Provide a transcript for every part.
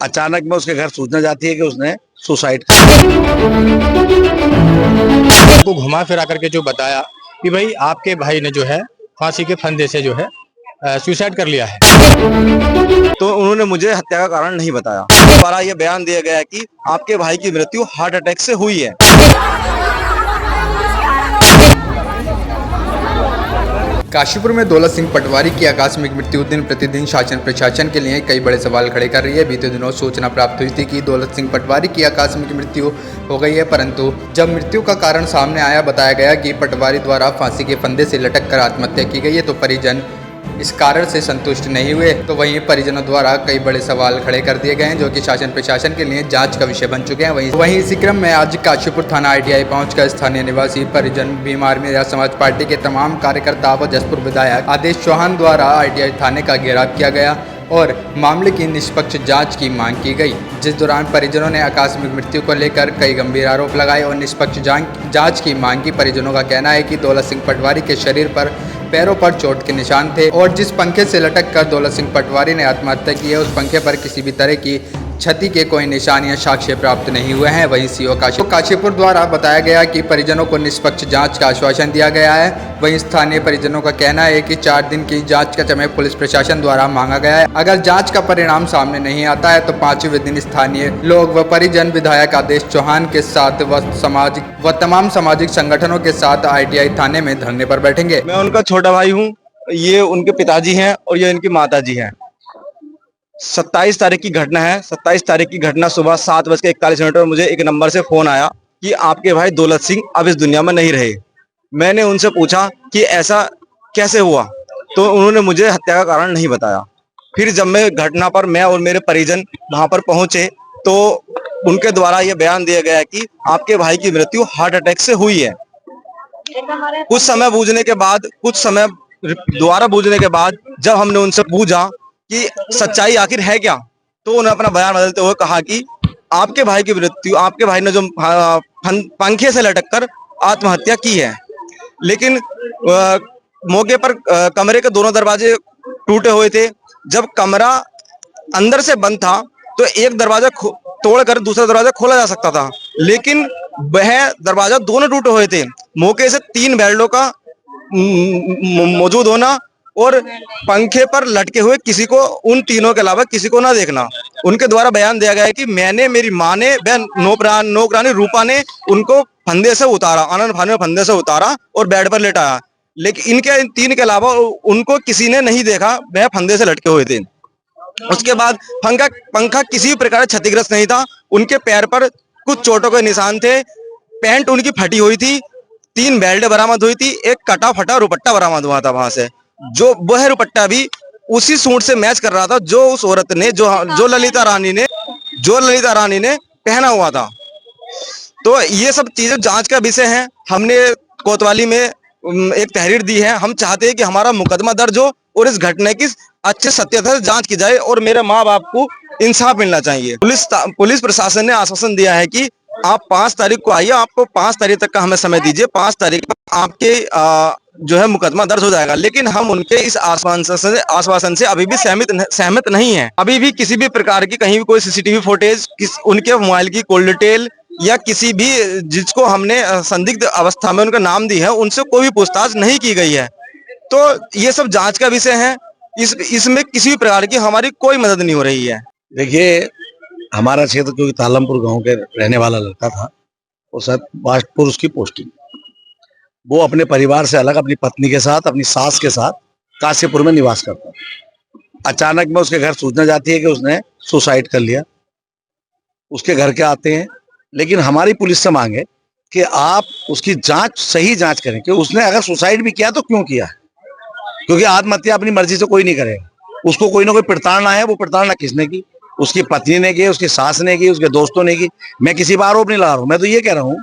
अचानक में उसके घर सूचना जाती है कि उसने सुसाइड को घुमा फिरा करके जो बताया कि भाई आपके भाई ने जो है फांसी के फंदे से जो है सुसाइड कर लिया है। तो उन्होंने मुझे हत्या का कारण नहीं बताया। द्वारा यह बयान दिया गया है कि आपके भाई की मृत्यु हार्ट अटैक से हुई है। काशीपुर में दौलत सिंह पटवारी की आकस्मिक मृत्यु दिन प्रतिदिन शासन प्रशासन के लिए कई बड़े सवाल खड़े कर रही है। बीते दिनों सूचना प्राप्त हुई थी कि दौलत सिंह पटवारी की आकस्मिक मृत्यु हो गई है, परंतु जब मृत्यु का कारण सामने आया बताया गया कि पटवारी द्वारा फांसी के फंदे से लटक कर आत्महत्या की गई है, तो परिजन इस कारण से संतुष्ट नहीं हुए। तो वहीं परिजनों द्वारा कई बड़े सवाल खड़े कर दिए गए हैं जो कि शासन प्रशासन के लिए जांच का विषय बन चुके हैं। वहीं इसी क्रम में आज काशीपुर थाना आईटीआई पहुंचकर स्थानीय निवासी परिजन भीम आर्मी समाज पार्टी के तमाम कार्यकर्ता व जसपुर विधायक आदेश चौहान द्वारा आईटीआई थाने का घेराव किया गया और मामले की निष्पक्ष जांच की मांग की गई, जिस दौरान परिजनों ने आकस्मिक मृत्यु को लेकर कई गंभीर आरोप लगाए और निष्पक्ष जांच की मांग की। परिजनों का कहना है कि दौलत सिंह पटवारी के शरीर पर पैरों पर चोट के निशान थे और जिस पंखे से लटक कर दौलत सिंह पटवारी ने आत्महत्या की है उस पंखे पर किसी भी तरह की क्षति के कोई निशान या साक्ष्य प्राप्त नहीं हुए हैं। वहीं सीओ काशीपुर द्वारा बताया गया कि परिजनों को निष्पक्ष जांच का आश्वासन दिया गया है। वहीं स्थानीय परिजनों का कहना है कि 4 दिन की जांच का समय पुलिस प्रशासन द्वारा मांगा गया है। अगर जांच का परिणाम सामने नहीं आता है तो 5वें दिन स्थानीय लोग व परिजन विधायक आदेश चौहान के साथ व तमाम सामाजिक संगठनों के साथ आईटीआई थाने में धरने पर बैठेंगे। मैं उनका छोटा भाई हूँ, ये उनके पिताजी हैं और ये इनकी माताजी हैं। 27 तारीख की घटना है। 27 तारीख की घटना सुबह 7:41 पर मुझे एक नंबर से फोन आया कि आपके भाई दौलत सिंह अब इस दुनिया में नहीं रहे। मैंने उनसे पूछा कि ऐसा कैसे हुआ, तो उन्होंने मुझे हत्या का कारण नहीं बताया। फिर जब मैं घटना पर मैं और मेरे परिजन वहां पर पहुंचे तो उनके द्वारा यह बयान दिया गया है कि आपके भाई की मृत्यु हार्ट अटैक से हुई है। कुछ समय दोबारा बूझने के बाद जब हमने उनसे पूछा कि सच्चाई आखिर है क्या, तो उन्होंने अपना बयान बदलते हुए कहा कि आपके भाई की मृत्यु, आपके भाई ने जो पंखे से लटक कर आत्महत्या की है। लेकिन मौके पर कमरे के दोनों दरवाजे टूटे हुए थे। जब कमरा अंदर से बंद था तो एक दरवाजा तोड़कर दूसरा दरवाजा खोला जा सकता था, लेकिन वह दरवाजा दोनों टूटे हुए थे। मौके से 3 बेल्टों का मौजूद होना और पंखे पर लटके हुए किसी को, उन तीनों के अलावा किसी को ना देखना। उनके द्वारा बयान दिया गया है कि मैंने, मेरी माँ ने, नौकरानी रूपा ने उनको फंदे से उतारा, आनंद फानन फंदे से उतारा और बेड पर लेटाया, लेकिन इनके 3 के अलावा उनको किसी ने नहीं देखा, वह फंदे से लटके हुए थे। उसके बाद पंखा किसी भी प्रकार क्षतिग्रस्त नहीं था। उनके पैर पर कुछ चोटों के निशान थे। पैंट उनकी फटी हुई थी। 3 बेल्ट बरामद हुई थी। एक कटा फटा रुपट्टा बरामद हुआ था वहां से, जो वह रुपट्टा भी उसी सूट से मैच कर रहा था जो उस औरत ने, जो ललिता रानी ने पहना हुआ था। तो ये सब चीजें जांच का विषय है। हमने कोतवाली में एक तहरीर दी है। हम चाहते हैं कि हमारा मुकदमा दर्ज हो और इस घटना की अच्छे सत्यता से जांच की जाए और मेरे माँ बाप को इंसाफ मिलना चाहिए। पुलिस प्रशासन ने आश्वासन दिया है कि आप 5 तारीख को आइए, आपको 5 तारीख तक का हमें समय दीजिए, 5 तारीख को आपके जो है मुकदमा दर्ज हो जाएगा। लेकिन हम उनके इस आश्वासन से अभी भी सहमत नहीं है। अभी भी किसी भी प्रकार की कहीं भी कोई सीसीटीवी फुटेज, उनके मोबाइल की कॉल डिटेल या किसी भी जिसको हमने संदिग्ध अवस्था में उनका नाम दी है, उनसे कोई भी पूछताछ नहीं की गई है। तो ये सब जांच का विषय है। इसमें किसी भी प्रकार की हमारी कोई मदद नहीं हो रही है। देखिए, हमारा क्षेत्र क्योंकि तालमपुर गांव के रहने वाला लड़का था, वो बास्टपुर उसकी पोस्टिंग, वो अपने परिवार से अलग अपनी पत्नी के साथ, अपनी सास के साथ काशीपुर में निवास करता था। अचानक में उसके घर सूचना जाती है कि उसने सुसाइड कर लिया। उसके घर के आते हैं, लेकिन हमारी पुलिस से मांगे कि आप उसकी सही जांच करें कि उसने अगर सुसाइड भी किया तो क्यों किया है, क्योंकि आत्महत्या अपनी मर्जी से कोई नहीं करेगा। उसको कोई ना कोई प्रताड़ना है। वो प्रताड़ना किसने की? उसकी पत्नी ने की, उसकी सास ने की, उसके दोस्तों ने की। मैं किसी पर आरोप नहीं लगा रहा हूं। मैं तो ये कह रहा हूं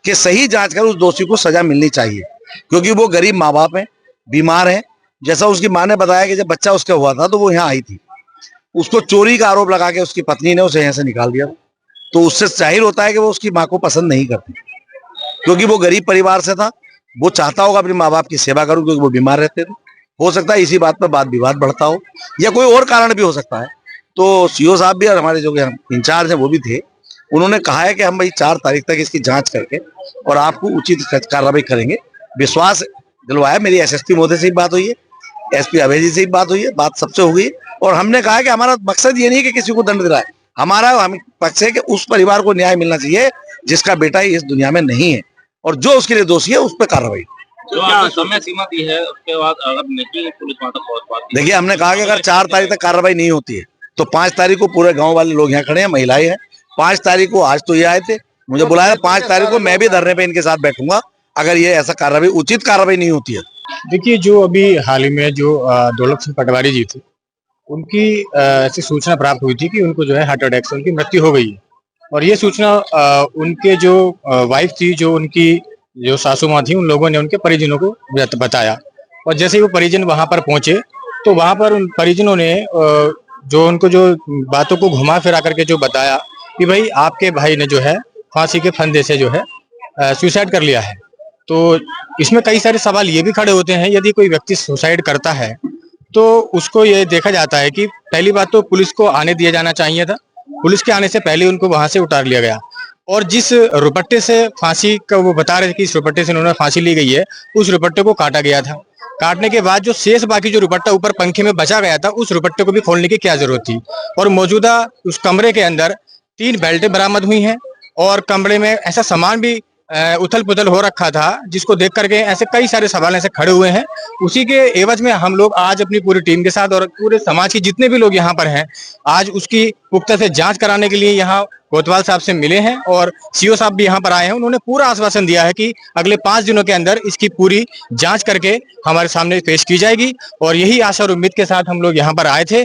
कि सही जांच कर उस दोषी को सजा मिलनी चाहिए, क्योंकि वो गरीब माँ बाप है, बीमार है। जैसा उसकी माँ ने बताया कि जब बच्चा उसका हुआ था तो वो यहाँ आई थी, उसको चोरी का आरोप लगा के उसकी पत्नी ने उसे यहाँ से निकाल दिया। तो उससे जाहिर होता है कि वो उसकी माँ को पसंद नहीं करती, क्योंकि वो गरीब परिवार से था। वो चाहता होगा अपने माँ बाप की सेवा करूं, क्योंकि वो बीमार रहते थे। हो सकता है इसी बात पर वाद विवाद बढ़ता हो या कोई और कारण भी हो सकता है। तो सीओ साहब भी और हमारे जो इंचार्ज है वो भी थे। उन्होंने कहा है कि हम भाई 4 तारीख तक इसकी जांच करके और आपको उचित कार्रवाई करेंगे। विश्वास दिलवाया। मेरी एसएसपी महोदय से भी बात हुई है, एसपी अभय जी से भी बात हुई है, बात सबसे हो गई। और हमने कहा कि हमारा मकसद ये नहीं कि किसी को दंड दिलाए, हमारा हम पक्ष है कि उस परिवार को न्याय मिलना चाहिए जिसका बेटा इस दुनिया में नहीं है, और जो उसके लिए दोषी है उस पर कार्रवाई। तो क्या समय सीमा दी है, उसके बाद अगर नहीं पुलिस वहां तक पहुंच पाती? देखिए, हमने कहा कि अगर 4 तारीख तक कार्रवाई नहीं होती है तो 5 तारीख को पूरे गांव वाले लोग यहाँ खड़े हैं, महिलाएं हैं। 5 तारीख को, आज तो ये आए थे, मुझे बुलाया, 5 तारीख को मैं भी धरने पे इनके साथ बैठूंगा अगर ये ऐसा कार्रवाई, उचित कार्रवाई नहीं होती है। देखिए, जो अभी हाल ही में जो दौलत सिंह पटवारी जी थे, उनकी ऐसी सूचना प्राप्त हुई थी कि उनको जो है हार्ट अटैक से उनकी मृत्यु हो गई है। और ये सूचना उनके जो वाइफ थी, जो उनकी जो सासू माँ थी, उन लोगों ने उनके परिजनों को बताया। और जैसे ही वो परिजन वहां पर पहुंचे तो वहां पर उन परिजनों ने जो उनको जो बातों को घुमा फिरा करके जो बताया कि भाई आपके भाई ने जो है फांसी के फंदे से जो है सुसाइड कर लिया है। तो इसमें कई सारे सवाल ये भी खड़े होते हैं, यदि कोई व्यक्ति सुसाइड करता है तो उसको ये देखा जाता है कि पहली बात तो पुलिस को आने दिया जाना चाहिए था। पुलिस के आने से पहले उनको वहां से उतार लिया गया। और जिस रुपट्टे से फांसी का वो बता रहे थे कि इस रुपट्टे से उन्होंने फांसी ली गई है, उस रुपट्टे को काटा गया था। काटने के बाद जो शेष बाकी जो रुपट्टा ऊपर पंखे में बचा गया था, उस रुपट्टे को भी खोलने की क्या जरूरत थी। और मौजूदा उस कमरे के अंदर 3 बेल्टें बरामद हुई हैं और कमरे में ऐसा सामान भी उथल पुथल हो रखा था, जिसको देख करके ऐसे कई सारे सवाल ऐसे खड़े हुए हैं। उसी के एवज में हम लोग आज अपनी पूरी टीम के साथ और पूरे समाज के जितने भी लोग यहाँ पर हैं, आज उसकी पुख्ता से जांच कराने के लिए यहाँ कोतवाल साहब से मिले हैं। और सीओ साहब भी यहाँ पर आए हैं। उन्होंने पूरा आश्वासन दिया है कि अगले 5 दिनों के अंदर इसकी पूरी जांच करके हमारे सामने पेश की जाएगी। और यही आशा और उम्मीद के साथ हम लोग यहाँ पर आए थे।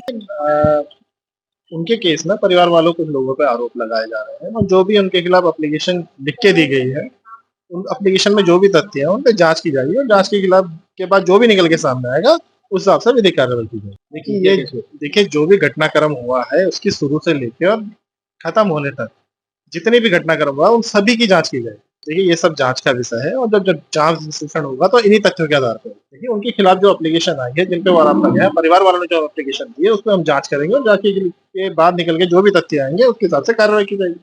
उनके केस में परिवार वालों कुछ लोगों पे आरोप लगाए जा रहे हैं और जो भी उनके खिलाफ एप्लीकेशन लिख के दी गई है, उन एप्लीकेशन में जो भी तथ्य है उन पे जांच की जाएगी और जांच के खिलाफ के बाद जो भी निकल के सामने आएगा उस हिसाब से विधिक कार्रवाई की जाएगी। देखिए जो भी घटनाक्रम हुआ है उसकी शुरू से लेकर और खत्म होने तक जितने भी घटनाक्रम हुआ उन सभी की जांच की जाएगी। देखिए ये सब जांच का विषय है और जब जांच विश्लेषण होगा तो इन्हीं तथ्यों के आधार पर देखिए उनके खिलाफ जो एप्लीकेशन आई है, जिन पे वार आपका गया है, परिवार वालों ने जो एप्लीकेशन दी है उसमें हम जांच करेंगे और जांच के बाद निकल के जो भी तथ्य आएंगे उसके हिसाब से कार्रवाई की जाएगी।